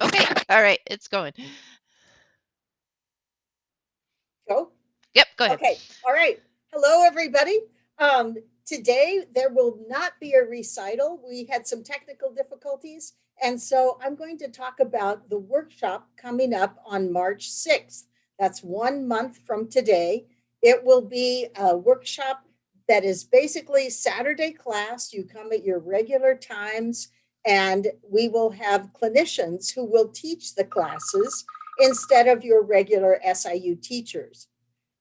Okay. All right. It's going. Go. Yep. Go ahead. Okay. All right. Hello, everybody. Um, Today there will not be a recital. We had some technical difficulties, and so I'm going to talk about the workshop coming up on March 6th. That's 1 month from today. It will be a workshop that is basically Saturday class. You come at your regular times, and we will have clinicians who will teach the classes instead of your regular SIU teachers.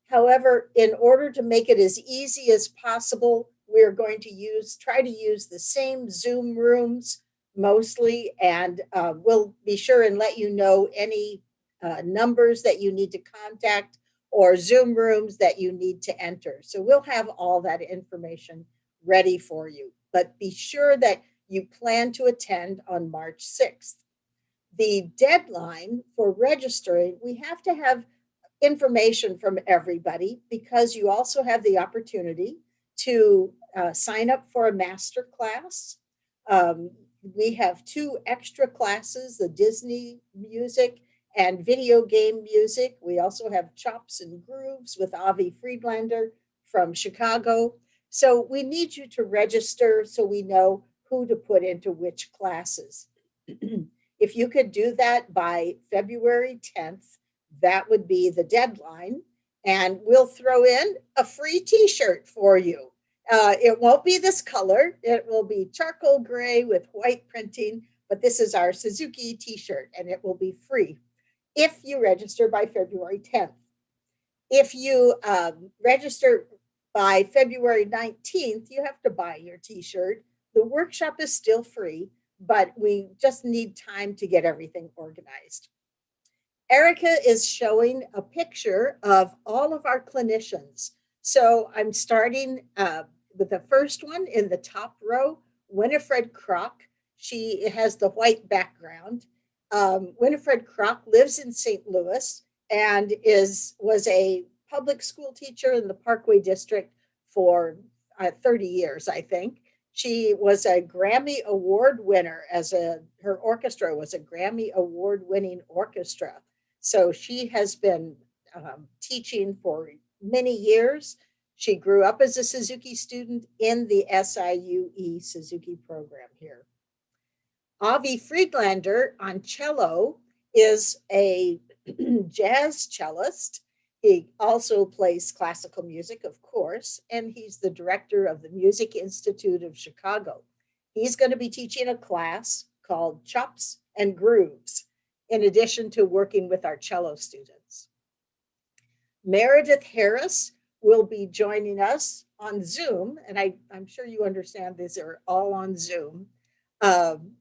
However, in order to make it as easy as possible, we're going to try to use the same Zoom rooms mostly, and we'll be sure and let you know any numbers that you need to contact or Zoom rooms that you need to enter. So we'll have all that information ready for you. But be sure that you plan to attend on March 6th. The deadline for registering, we have to have information from everybody because you also have the opportunity to sign up for a master class. Um, we have two extra classes, the Disney music and video game music. We also have Chops and Grooves with Avi Friedlander from Chicago. So we need you to register so we know who to put into which classes. If you could do that by February 10th, that would be the deadline. And we'll throw in a free t shirt for you. It won't be this color, it will be charcoal gray with white printing, but this is our Suzuki t shirt and it will be free if you register by February 10th. If you register by February 19th, you have to buy your t shirt. The workshop is still free, but we just need time to get everything organized. Erica is showing a picture of all of our clinicians. So I'm starting with the first one in the top row, Winifred Croc. She has the white background. Winifred Croc lives in St. Louis and is was a public school teacher in the Parkway District for 30 years, I think. She was a Grammy Award winner as a her orchestra was a Grammy Award winning orchestra. So she has been teaching for many years. She grew up as a Suzuki student in the SIUE Suzuki program here. Avi Friedlander on cello is a jazz cellist. He also plays classical music, of course, and he's the director of the Music Institute of Chicago. He's going to be teaching a class called Chops and Grooves, in addition to working with our cello students. Meredith Harris will be joining us on Zoom, and I'm sure you understand these are all on Zoom.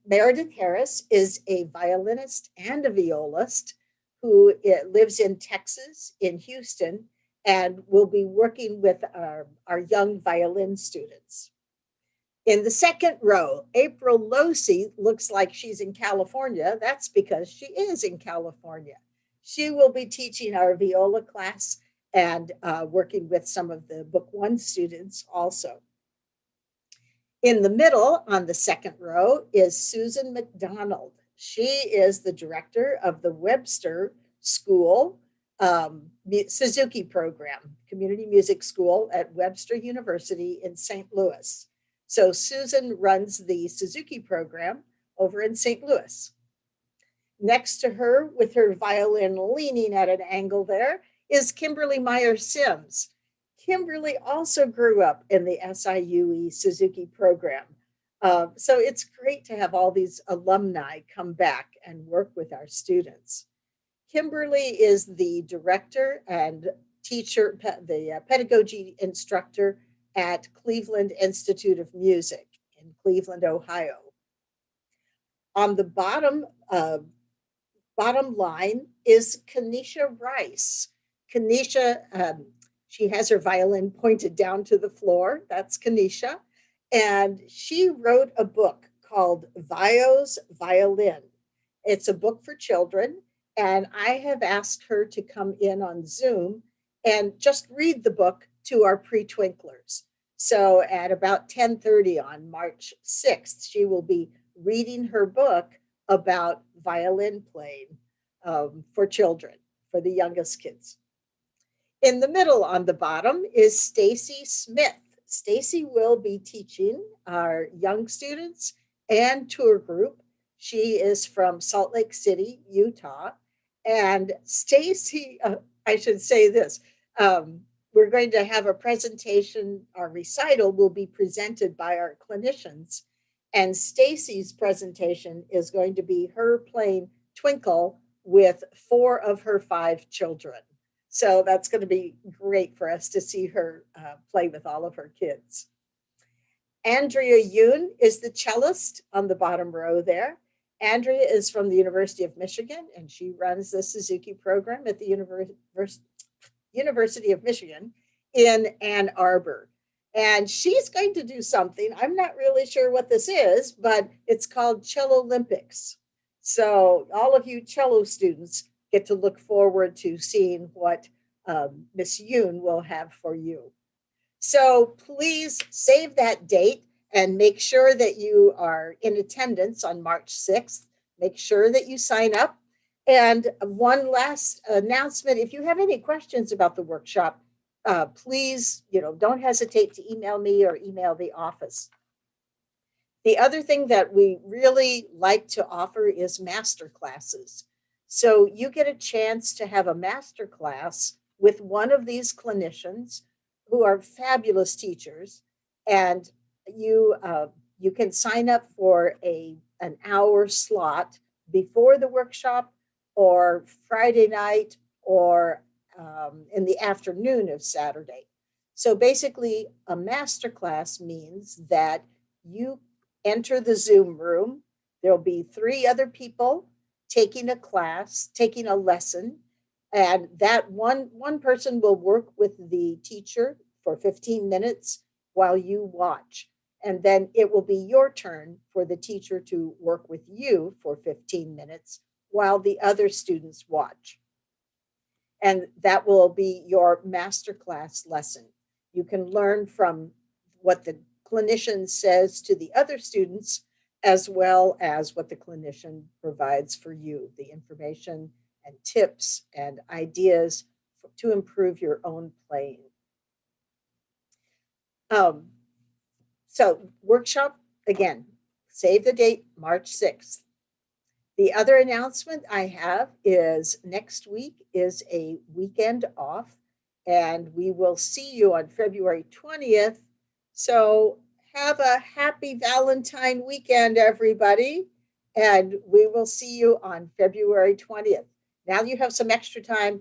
Meredith Harris is a violinist and a violist who lives in Texas, in Houston, and will be working with our young violin students. In the second row, April Losi looks like she's in California. That's because she is in California. She will be teaching our viola class and working with some of the Book One students also. In the middle, on the second row, is Susan McDonald. She is the director of the Webster School Suzuki program, Community Music School at Webster University in St. Louis. So Susan runs the Suzuki program over in St. Louis. Next to her, with her violin leaning at an angle there, is Kimberly Meyer Sims. Kimberly also grew up in the SIUE Suzuki program. So it's great to have all these alumni come back and work with our students. Kimberly is the director and teacher, the pedagogy instructor at Cleveland Institute of Music in Cleveland, Ohio. On the bottom line is Kanisha Rice. Kanisha, she has her violin pointed down to the floor. That's Kanisha. And she wrote a book called Vio's Violin. It's a book for children. And I have asked her to come in on Zoom and just read the book to our pre-twinklers. So at about 10:30 on March 6th, she will be reading her book about violin playing for children, for the youngest kids. In the middle on the bottom is Stacy Smith. Stacy will be teaching our young students and tour group. She is from Salt Lake City, Utah. And Stacy, I should say this, we're going to have a presentation. Our recital will be presented by our clinicians. And Stacy's presentation is going to be her playing Twinkle with 4 of her 5 children. So that's going to be great for us to see her play with all of her kids. Andrea Yoon is the cellist on the bottom row there. Andrea is from the University of Michigan, and she runs the Suzuki program at the University of Michigan in Ann Arbor. And she's going to do something. I'm not really sure what this is, but it's called Cello Olympics. So all of you cello students get to look forward to seeing what Miss Yoon will have for you. So please save that date and make sure that you are in attendance on March 6th. Make sure that you sign up. And one last announcement, if you have any questions about the workshop, please, don't hesitate to email me or email the office. The other thing that we really like to offer is master classes. So you get a chance to have a master class with one of these clinicians who are fabulous teachers, and you can sign up for an hour slot before the workshop or Friday night or in the afternoon of Saturday. So basically, a master class means that you enter the Zoom room. There'll be 3 other people taking a class, taking a lesson, and that one person will work with the teacher for 15 minutes while you watch. And then it will be your turn for the teacher to work with you for 15 minutes while the other students watch. And that will be your masterclass lesson. You can learn from what the clinician says to the other students, as well as what the clinician provides for you, the information and tips and ideas to improve your own playing. So workshop, again, save the date, March 6th. The other announcement I have is next week is a weekend off, and we will see you on February 20th. So have a happy Valentine weekend, everybody, and we will see you on February 20th. Now you have some extra time